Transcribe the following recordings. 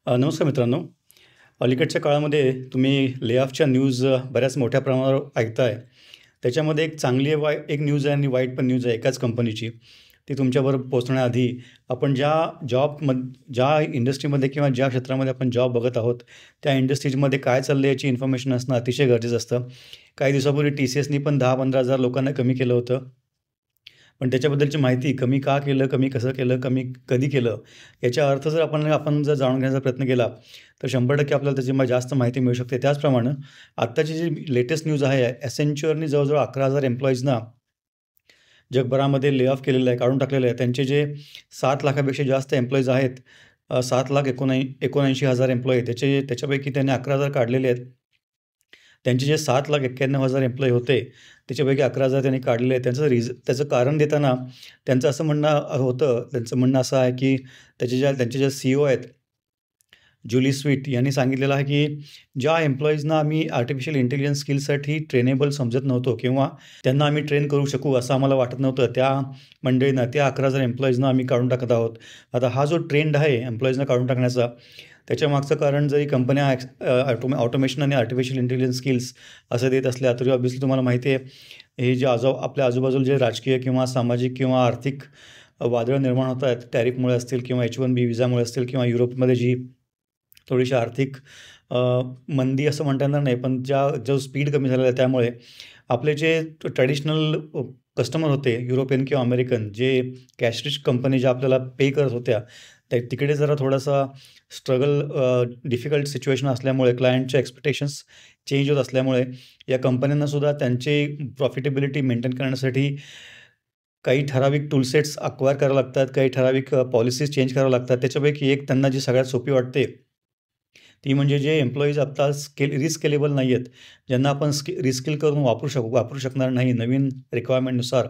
नमस्कार मित्रांनो. अलीकडच्या काळामध्ये तुम्ही लेऑफच्या न्यूज बऱ्याच मोठ्या प्रमाणावर ऐकताय. त्याच्यामध्ये एक चांगली एक न्यूज आहे आणि वाईट पण न्यूज आहे एकाच कंपनीची. ती तुमच्याबरोबर पोहोचण्याआधी आपण ज्या इंडस्ट्रीमध्ये किंवा ज्या क्षेत्रामध्ये आपण जॉब बघत आहोत, त्या इंडस्ट्रीजमध्ये काय चाललं याची इन्फॉर्मेशन असणं अतिशय गरजेचं असतं. काही दिवसापूर्वी TCSनी पण 10-15,000 लोकांना कमी केलं होतं. पण त्याच्याबद्दलची माहिती कमी का केलं, कमी कसं केलं, कमी कधी केलं, याचा अर्थ जर आपण जर जाणून घेण्याचा प्रयत्न केला, तर 100% आपल्याला त्याची जास्त माहिती मिळू शकते. त्याचप्रमाणे आत्ताची जी लेटेस्ट न्यूज आहे, Accentureनी जवळ-जवळ 11,000 एम्प्लॉईजना जगभरामध्ये ले ऑफ केलेलं आहे, काढून टाकलेलं आहे. त्यांचे जे 7 लाखापेक्षा जास्त एम्प्लॉईज आहेत, 7,79,000 एम्प्लॉई त्याच्यापैकी त्यांनी 11,000 काढलेले आहेत. त्यांचे जे 7,91,000 एम्प्लॉई होते, त्याच्यापैकी 11,000 त्यांनी काढलेले आहेत. त्याचं कारण देताना त्यांचं असं म्हणणं होतं, त्यांचं म्हणणं असं आहे, की त्यांचे जे CEO आहेत, जुली स्वीट यांनी सांगितलेलं आहे, की ज्या एम्प्लॉईजना आम्ही आर्टिफिशियल इंटेलिजन्स स्किल्ससाठी ट्रेनेबल समजत नव्हतो किंवा त्यांना आम्ही ट्रेन करू शकू असं आम्हाला वाटत नव्हतं, त्या मंडळींना, त्या 11,000 एम्प्लॉईजना आम्ही काढून टाकत आहोत. आता हा जो ट्रेंड आहे एम्प्लॉईजना काढून टाकण्याचा, त्याच्यामागचं कारण जरी कंपन्या ऑटोमेशन आणि आर्टिफिशियल इंटेलिजन्स स्किल्स असं देत असल्या, तरी ऑब्व्हियसली तुम्हाला माहिती आहे, हे जे आपल्या आजूबाजूला जे राजकीय किंवा सामाजिक किंवा आर्थिक वादळं निर्माण होत आहेत, टॅरिफमुळे असतील किंवा H-1B व्हिसामुळे असतील किंवा युरोपमध्ये जी थोडीशी आर्थिक मंदी असं म्हणता येणार नाही, पण जो स्पीड कमी झालेला आहे, त्यामुळे आपले जे ट्रॅडिशनल कस्टमर होते, युरोपियन किंवा अमेरिकन, जे कॅश रिच कंपनी ज्या आपल्याला पे करत होत्या, तिकडे जरा थोडासा डिफिकल्ट सिच्युएशन असल्यामुळे, क्लायंटच्या एक्सपेक्टेशन्स चेंज होत असल्यामुळे, या कंपन्यांनासुद्धा त्यांची प्रॉफिटेबिलिटी मेंटेन करण्यासाठी काही ठराविक टूलसेट्स अक्वायर करावं लागतात, काही ठराविक पॉलिसीज चेंज कराव्या लागतात. त्याच्यापैकी एक त्यांना जी सगळ्यात सोपी वाटते, ती म्हणजे जे एम्प्लॉईज आता रिस्केलेबल नाही आहेत, ज्यांना आपण रिस्किल करून वापरू शकणार नाही नवीन रिक्वायरमेंटनुसार,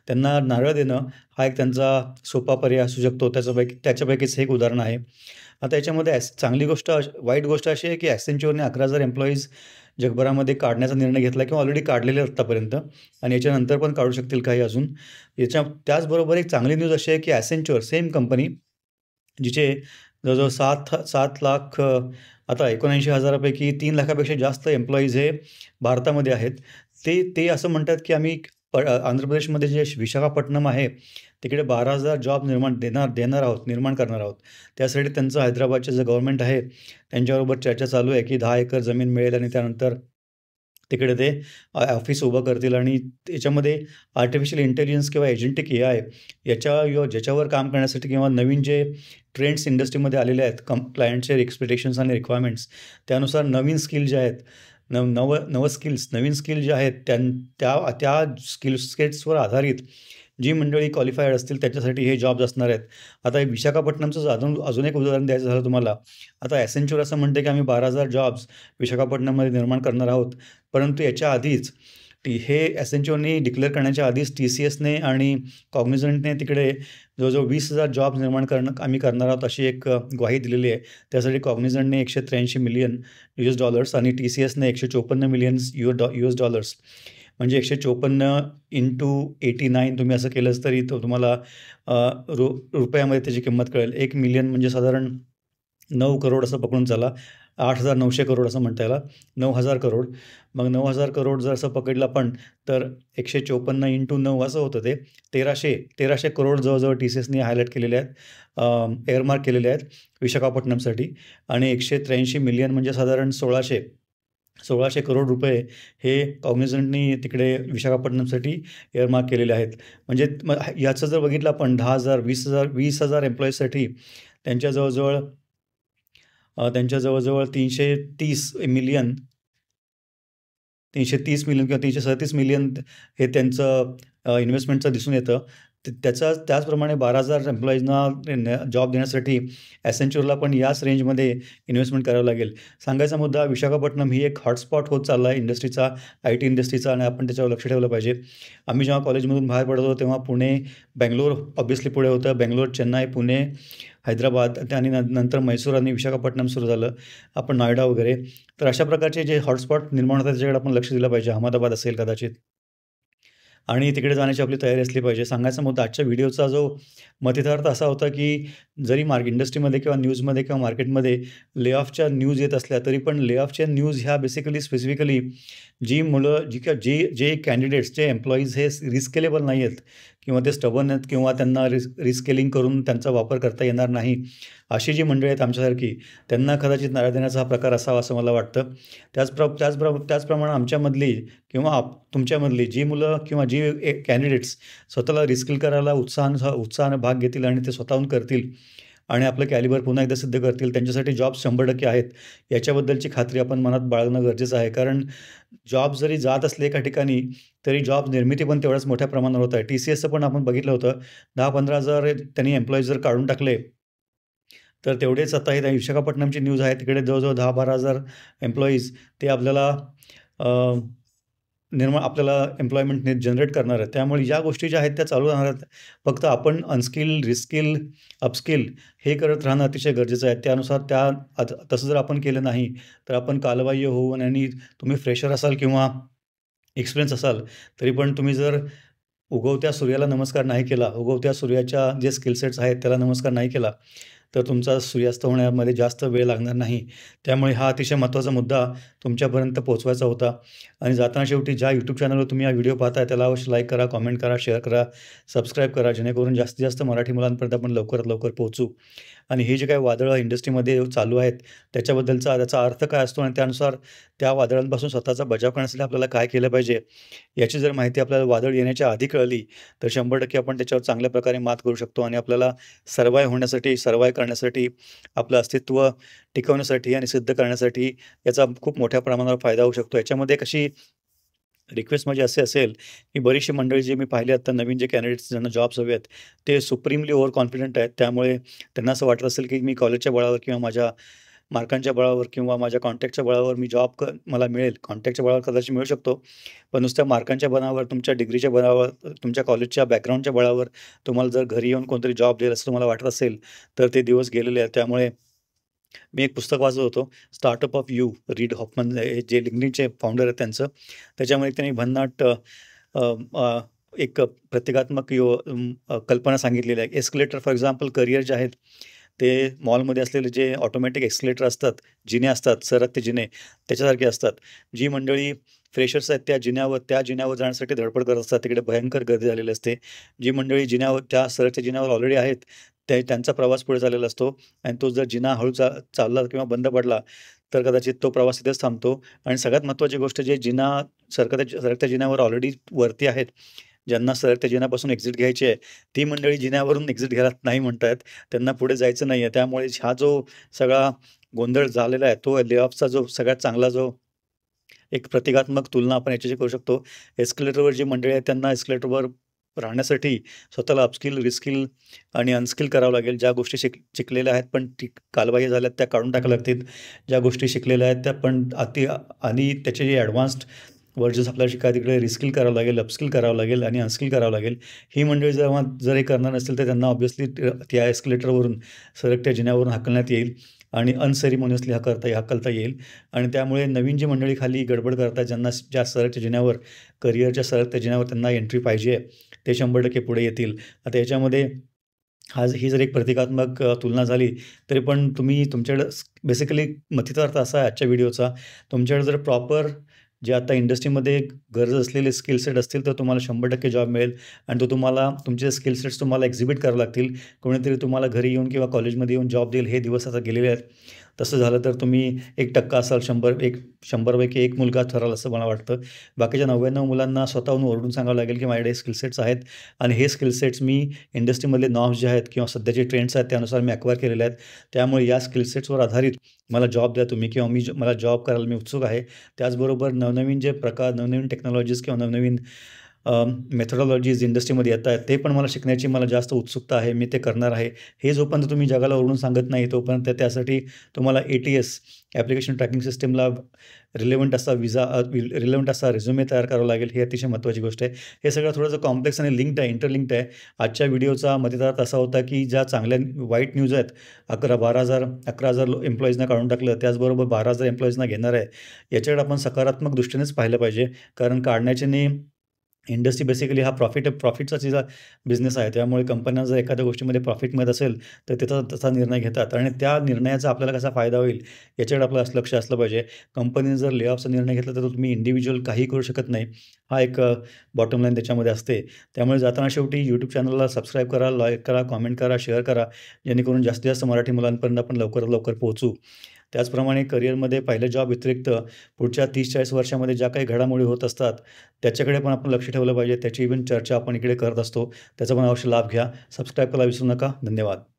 त्यांना नारळ देणं हा एक त्यांचा सोपा पर्याय असू शकतो. त्याच्यापैकीच हे एक उदाहरण आहे. आता याच्यामध्ये वाईट गोष्ट अशी आहे, की Accentureने 11,000 एम्प्लॉईज जगभरामध्ये काढण्याचा निर्णय घेतला किंवा ऑलरेडी काढलेले आहेत आत्तापर्यंत आणि याच्यानंतर पण काढू शकतील काही अजून. त्याचबरोबर एक चांगली न्यूज अशी आहे, की Accenture सेम कंपनी, जिचे जवळ-जवळ 7 लाख आता 79,000 पैकी 3 लाखापेक्षा जास्त एम्प्लॉईज हे भारतामध्ये आहेत. ते असं म्हणतात, की आम्ही आंध्र प्रदेशमध्ये जे विशाखापट्टणम आहे, तिकडे 12,000 जॉब निर्माण करणार आहोत. त्यासाठी त्यांचं हैदराबादचे जे गव्हर्नमेंट आहे, त्यांच्याबरोबर चर्चा चालू आहे, की 10 एकर जमीन मिळेल आणि त्यानंतर तिकडे ते ऑफिस उभं करतील आणि त्याच्यामध्ये आर्टिफिशियल इंटेलिजन्स किंवा एजंटिक AI ज्याच्यावर काम करण्यासाठी किंवा नवीन जे ट्रेंड्स इंडस्ट्रीमध्ये आलेले आहेत, क्लायंटचे एक्सपेक्टेशन्स आणि रिक्वायरमेंट्स, त्यानुसार नवीन स्किल जे आहेत, नवीन स्किल जे आहेत, त्या स्किल्सवर आधारित जी मंडळी क्वालिफाईड असतील त्याच्यासाठी हे जॉब्स असणार आहेत. आता हे विशाखापट्टणमचं अजून एक उदाहरण द्यायचं झालं तुम्हाला, आता Accenture असं म्हणते, की आम्ही 12,000 जॉब्स विशाखापट्टणममध्ये निर्माण करणार आहोत. परंतु याच्या आधीच हे Accentureनी डिक्लेअर करण्याच्या आधीच TCSने आणि कॉग्निझंटने तिकडे जवळ-जवळ 20,000 जॉब्स आम्ही करणार आहोत अशी एक ग्वाही दिलेली आहे. त्यासाठी कॉग्निझंटने $183 मिलियन आणि TCSने $154 मिलियन म्हणजे 154 इंटू 89 तुम्ही असं केलंच तरी तुम्हाला रुपयामध्ये त्याची किंमत कळेल. 1 मिलियन म्हणजे साधारण 9 करोड असं पकडून चला. 8,900 करोड असं म्हणता येईल. 9,000 करोड. मग 9,000 करोड जर असं पकडलं आपण, तर 154 इंटू 9 असं होतं ते. 1300 करोड जवळ-जवळ TCSनी हायलाईट केलेले आहेत, एअरमार्क केलेले आहेत विशाखापट्टणमसाठी आणि 183 मिलियन म्हणजे साधारण 1,600 करोड रुपये हे कॉग्निझंटनी तिकडे विशाखापट्टणमसाठी एअरमार्क केलेले आहेत. म्हणजे याचं जर बघितलं आपण 10,000, 20,000 एम्प्लॉईजसाठी त्यांच्या जवळ-जवळ 330 मिलियन किंवा 337 मिलियन हे त्यांचं इन्व्हेस्टमेंटचं दिसून येतं. त्याचप्रमाणे 12,000 एम्प्लॉईजना जॉब देण्यासाठी Accentureला पण याच रेंजमध्ये इन्व्हेस्टमेंट करावं लागेल. सांगायचा मुद्दा, विशाखापट्टणम ही एक हॉटस्पॉट होत चालला आहे इंडस्ट्रीचा, IT इंडस्ट्रीचा आणि आपण त्याच्यावर लक्ष ठेवलं पाहिजे. आम्ही जेव्हा कॉलेजमधून बाहेर पडत होतो, तेव्हा पुणे, बेंगलोर ऑब्व्हियसली पुढे होतं. बेंगलोर, चेन्नई, पुणे, हैदराबाद आणि नंतर म्हैसूर आणि विशाखापट्टणम सुरू झालं. आपण नोएडा वगैरे. तर अशा प्रकारचे जे हॉटस्पॉट निर्माण होतात त्याच्याकडे आपण लक्ष दिलं पाहिजे. अहमदाबाद असेल कदाचित. आणि तिकडे जाण्याची आपली तयारी असली पाहिजे. सांगायचा मुद्दा आजच्या व्हिडिओचा जो मतितार्थ असा होता, की जरी इंडस्ट्रीमध्ये किंवा न्यूजमध्ये किंवा मार्केटमध्ये ले ऑफच्या न्यूज येत असल्या, तरी पण ले ऑफच्या न्यूज ह्या बेसिकली स्पेसिफिकली जी मुलं जी का जे जे कॅन्डिडेट्स, जे एम्प्लॉईज हे रिस्केलेबल नाही आहेत किंवा ते स्टबर्न आहेत किंवा त्यांना रिस्केलिंग करून त्यांचा वापर करता येणार नाही, अशी जी मंडळी आहेत आमच्यासारखी, त्यांना कदाचित नारा देण्याचा हा प्रकार असावा असं मला वाटतं. त्याचप्रमाणे आमच्यामधली किंवा तुमच्यामधली जी मुलं किंवा जी कॅन्डिडेट्स स्वतःला रिस्किल करायला उत्साहानं भाग घेतील आणि ते स्वतःहून करतील आणि आपलं कॅलिबर पुन्हा एकदा सिद्ध करतील, त्यांच्यासाठी जॉब्स 100% आहेत, याच्याबद्दलची खात्री आपण मनात बाळगणं गरजेचं आहे. कारण जॉब जरी जात असले एका ठिकाणी, तरी जॉब निर्मिती पण तेवढ्याच मोठ्या प्रमाणावर होत आहे. TCSचं पण आपण बघितलं होतं. 10,000-15,000 त्यांनी एम्प्लॉईज जर काढून टाकले, तर तेवढेच आता हे विशाखापट्टणमची न्यूज आहे. तिकडे जवळ-जवळ 10,000-12,000 एम्प्लॉईज ते आपल्याला आपल्याला एम्प्लॉयमेंट जनरेट करणार आहेत. त्यामुळे या गोष्टी ज्या आहेत त्या चालू राहणार आहेत. फक्त आपण अनस्किल, रिस्किल, अपस्किल हे करत राहणं अतिशय गरजेचं आहे. त्यानुसार तसं जर आपण केलं नाही, तर आपण कालबाह्य होऊ आणि तुम्ही फ्रेशर असाल किंवा एक्सपिरियन्स असाल, तरी पण तुम्ही जर उगवत्या सूर्याला नमस्कार नाही केला, उगवत्या सूर्याच्या जे स्किल सेट्स आहेत त्याला नमस्कार नाही केला, तर तुमचा सूर्यास्त होण्यामध्ये जास्त वेळ लागणार नाही. त्यामुळे हा अतिशय महत्त्वाचा मुद्दा तुमच्यापर्यंत पोहोचवायचा होता. आणि जाताना शेवटी ज्या YouTube चॅनलवर तुम्ही हा व्हिडिओ पाहताय त्याला अवश्य लाईक करा, कमेंट करा, शेअर करा, सबस्क्राईब करा, जेणेकरून जास्तीत जास्त मराठी मुलांपर्यंत आपण लवकरात लवकर पोहोचू. आणि हे जे काही वादळं इंडस्ट्रीमध्ये चालू आहेत, त्याचा अर्थ काय असतो आणि त्यानुसार त्या वादळांपासून स्वतःचा बचाव करण्यासाठी आपल्याला काय केलं पाहिजे, याची जर माहिती आपल्याला वादळ येण्याच्या आधी कळली, तर 100% आपण त्याच्यावर चांगल्या प्रकारे मात करू शकतो आणि आपल्याला सर्व्हाईव्ह करण्यासाठी, आपलं अस्तित्व टिकवण्यासाठी आणि सिद्ध करण्यासाठी याचा खूप मोठ्या प्रमाणावर फायदा होऊ शकतो. याच्यामध्ये कशी रिक्वेस्ट माझी अशी असेल, की बरीचशी मंडळी जी मी पाहिली आता नवीन जे कॅन्डिडेट्स ज्यांना जॉब्स हवे आहेत, ते सुप्रीमली ओव्हर कॉन्फिडंट आहेत. त्यामुळे त्यांना असं वाटत असेल, की मी कॉलेजच्या बळावर किंवा माझ्या मार्कांच्या बळावर किंवा माझ्या कॉन्टॅक्टच्या बळावर मी मला मिळेल. कॉन्टॅक्टच्या बळावर कदाचित मिळू शकतो. पण नुसत्या मार्कांच्या बळावर, तुमच्या डिग्रीच्या बळावर, तुमच्या कॉलेजच्या बॅकग्राऊंडच्या बळावर तुम्हाला जर घरी येऊन कोणतरी जॉब देईल असं तुम्हाला वाटत असेल, तर ते दिवस गेलेले आहेत. त्यामुळे मी एक पुस्तक वाचत होतो, startup of you, read Hoffman हे जे LinkedInचे फाउंडर आहेत त्यांचं. त्याच्यामध्ये त्यांनी भन्नाट एक प्रतिकात्मक कल्पना सांगितलेली आहे. एस्केलेटर फॉर एक्झाम्पल करियर जे आहेत, ते मॉलमध्ये असलेले जे ऑटोमॅटिक एस्केलेटर असतात, जिने असतात, सरकते जिने, त्याच्यासारखे असतात. जी मंडळी फ्रेशर्स आहेत त्या जिन्यावर जाण्यासाठी धडपड करत असतात. तिकडे भयंकर गर्दी झालेली असते. जी मंडळी त्या सरकत्या जिन्यावर ऑलरेडी आहेत, त्यांचा प्रवास पुढे चाललेला असतो आणि तो जर जिना हळू चालला किंवा बंद पडला, तर कदाचित तो प्रवास तिथेच थांबतो. आणि सगळ्यात महत्त्वाची गोष्ट, जे सरकत्या जिन्यावर ऑलरेडी वरती आहेत, ज्यांना सरकत्या जिन्यापासून एक्झिट घ्यायची आहे, ती मंडळी जिन्यावरून एक्झिट घ्यायला नाही म्हणतायत. त्यांना पुढे जायचं नाही आहे. त्यामुळे हा जो सगळा गोंधळ झालेला आहे, तो ले ऑफचा जो सगळ्यात चांगला जो एक प्रतिकात्मक तुलना आपण याच्याशी करू शकतो. एस्केलेटरवर जी मंडळी आहेत, त्यांना एस्केलेटरवर राहण्यासाठी स्वतःला अपस्किल, रिस्किल आणि अनस्किल करावं लागेल. ज्या गोष्टी शिकलेल्या आहेत पण कालबाह्य झाल्यात त्या काढून टाकाव्या लागतील. ज्या गोष्टी शिकलेल्या आहेत त्या पण आणि त्याचे जे ॲडव्हान्स्ड व्हर्जन्स आपल्याला शिकायला तिकडे रिस्किल करावं लागेल, अपस्किल करावं लागेल आणि अनस्किल करावं लागेल. ही मंडळी जर हे करणार नसतील, तर त्यांना ऑब्व्हियसली त्या एस्केलेटरवरून, सरकत्या जिन्यावरून हाकलण्यात येईल आणि अनसेरिमोनियसली हाकलता येईल. आणि त्यामुळे नवीन जी मंडळी खाली गडबड करतात, ज्या सरकत्या जिन्यावर, करिअरच्या सरकत्या जिन्यावर त्यांना एंट्री पाहिजे, ते 100% पुढे येतील. आता याच्यामध्ये ही जर एक प्रतिकात्मक तुलना झाली, तरी पण तुमच्याकडं बेसिकली मथितार्थ असा आहे आजच्या व्हिडिओचा, तुमच्याकडे जर प्रॉपर जे आता इंडस्ट्रीमध्ये गरज असलेले स्किल सेट असतील, तर तुम्हाला 100% जॉब मिळेल आणि तुमचे स्किल सेट्स तुम्हाला एक्झिबिट करावे लागतील. कोणीतरी तुम्हाला घरी येऊन किंवा कॉलेजमध्ये येऊन जॉब देईल, हे दिवस आता गेलेले आहेत. तसं झालं तर तुम्ही 1% असाल, 100 पैकी 1 मुलगा ठराल असं मला वाटतं. बाकीच्या 99 मुलांना स्वतःहून ओरडून सांगावं लागेल, की माझ्याकडे स्किल सेट्स आहेत आणि हे स्किल सेट्स मी इंडस्ट्रीमधले नॉर्म्स जे आहेत किंवा सध्याचे ट्रेंड्स आहेत त्यानुसार मी अक्वायर केलेले आहेत. त्यामुळे या स्किल सेट्सवर आधारित मला जॉब द्या तुम्ही किंवा मला जॉब करायला मी उत्सुक आहे. त्याचबरोबर नवनवीन टेक्नॉलॉजीज किंवा नवनवीन मेथोडॉलॉजीज इंडस्ट्रीमध्ये येत आहेत, ते पण मला शिकण्याची जास्त उत्सुकता आहे. मी ते करणार आहे. हे जोपर्यंत तुम्ही जगाला ओरडून सांगत नाही, तोपर्यंत त्यासाठी तुम्हाला ATS ॲप्लिकेशन ट्रॅकिंग सिस्टमला रिलेव्हंट असा रिझ्युमे तयार करावा लागेल. ही अतिशय महत्त्वाची गोष्ट आहे. हे सगळं थोडंसं कॉम्प्लेक्स आणि इंटरलिंक्ड आहे. आजच्या व्हिडिओचा मतितार्थ असा होता, की ज्या चांगल्या वाईट न्यूज आहेत, 11,000 एम्प्लॉईजना काढून टाकलं, त्याचबरोबर 12,000 एम्प्लॉईजना घेणार आहे. याच्याकडे आपण सकारात्मक दृष्टीनेच पाहिलं पाहिजे. कारण काढण्याच्याने इंडस्ट्री बेसिकली हा प्रॉफिटचा तिचा बिझनेस आहे. त्यामुळे कंपन्यांना जर एखाद्या गोष्टीमध्ये प्रॉफिट मिळत असेल, तर त्याचा तसा निर्णय घेतात आणि त्या निर्णयाचा आपल्याला कसा फायदा होईल, याच्याकडे आपलं लक्ष असलं पाहिजे. कंपनीने जर ले ऑफचा निर्णय घेतला, तर तुम्ही इंडिव्हिज्युअल काहीही करू शकत नाही. हा एक बॉटम लाईन त्याच्यामध्ये असते. त्यामुळे जाताना शेवटी YouTube चॅनलला सबस्क्राईब करा, लाईक करा, कमेंट करा, शेअर करा. जेणेकरून जास्तीत जास्त मराठी मुलांपर्यंत आपण लवकरात लवकर पोहोचू. त्याचप्रमाणे करिअरमध्ये पहिल्या जॉब व्यतिरिक्त पुढच्या 30-40 वर्षामध्ये ज्या काही घडामोडी होत असतात, त्याच्याकडे पण आपण लक्ष ठेवलं पाहिजे. त्याची पण चर्चा आपण इकडे करत असतो. त्याचा पण अवश्य लाभ घ्या. सबस्क्राईब करायला विसरू नका. धन्यवाद.